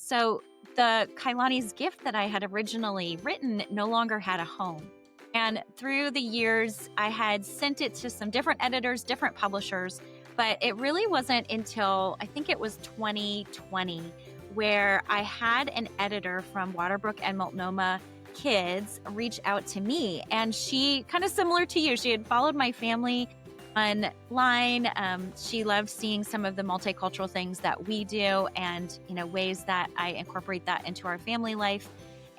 So the Kailani's Gift that I had originally written no longer had a home. And through the years, I had sent it to some different editors, different publishers, but it really wasn't until I think it was 2020 where I had an editor from Waterbrook and Multnomah Kids reach out to me. And she, kind of similar to you, she had followed my family online. She loved seeing some of the multicultural things that we do and, ways that I incorporate that into our family life.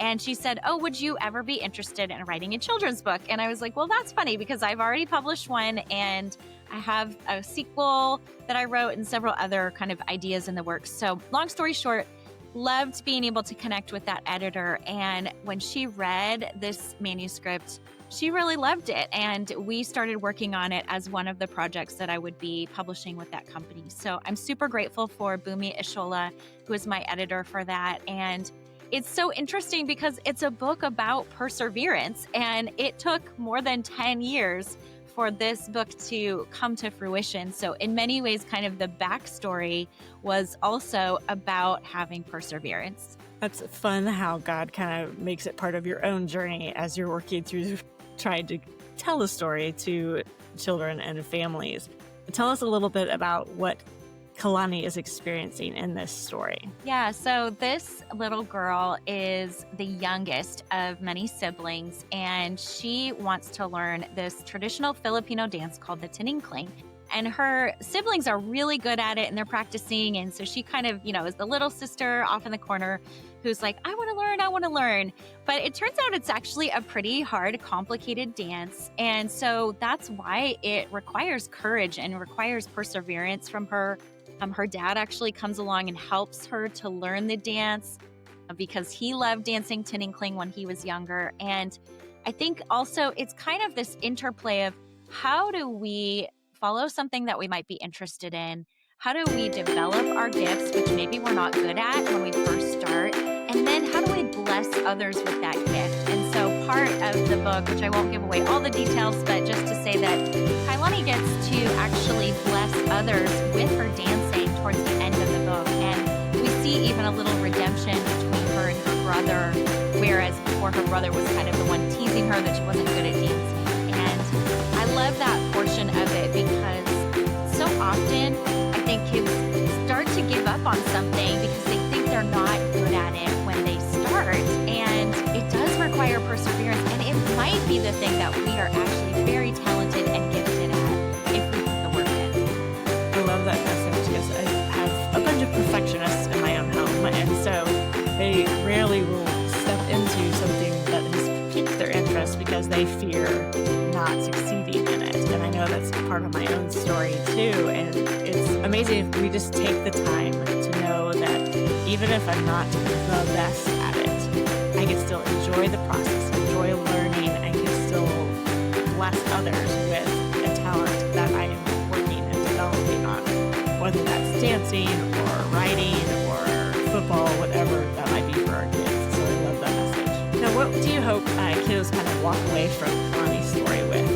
And she said, "Oh, would you ever be interested in writing a children's book?" And I was like, well, that's funny because I've already published one and I have a sequel that I wrote and several other kind of ideas in the works. So long story short, loved being able to connect with that editor. And when she read this manuscript, she really loved it. And we started working on it as one of the projects that I would be publishing with that company. So I'm super grateful for Bumi Ishola, who is my editor for that. And it's so interesting because it's a book about perseverance, and it took more than 10 years for this book to come to fruition. So in many ways, kind of the backstory was also about having perseverance. That's fun how God kind of makes it part of your own journey as you're working through trying to tell a story to children and families. Tell us a little bit about what Kalani is experiencing in this story. Yeah, so this little girl is the youngest of many siblings, and she wants to learn this traditional Filipino dance called the Tininkling. And her siblings are really good at it, and they're practicing. And so she kind of, is the little sister off in the corner who's like, I want to learn. But it turns out it's actually a pretty hard, complicated dance. And so that's why it requires courage and requires perseverance from her. Her dad actually comes along and helps her to learn the dance because he loved dancing Tininkling when he was younger. And I think also it's kind of this interplay of how do we follow something that we might be interested in? How do we develop our gifts, which maybe we're not good at when we first start? And then how do we bless others with that gift? And so part of the book, which I won't give away all the details, but just to say that Kailani gets to actually bless others with her dancing towards the end of the book. And we see even a little redemption between her and her brother, whereas before her brother was kind of the one teasing her that she wasn't good at dancing. And I love that portion of it because so often I think kids start to give up on something because they think they're not good at it when they start. And it does require perseverance. And it might be the thing that we are actually very talented and gifted at if we put the work in. I love that message because I have a bunch of perfectionists in my own home. And so they rarely will step into something that has piqued their interest because they fear not succeeding in it. And I know that's part of my own story too. And it's amazing if we just take the time to know that even if I'm not the best at it, I can still enjoy the process, enjoy learning, and can still bless others with a talent that I am working and developing on, whether that's dancing or writing or football, whatever that might be for our kids. So I love that message. Now, what do you hope kiddos kind of walk away from Kalani's story with?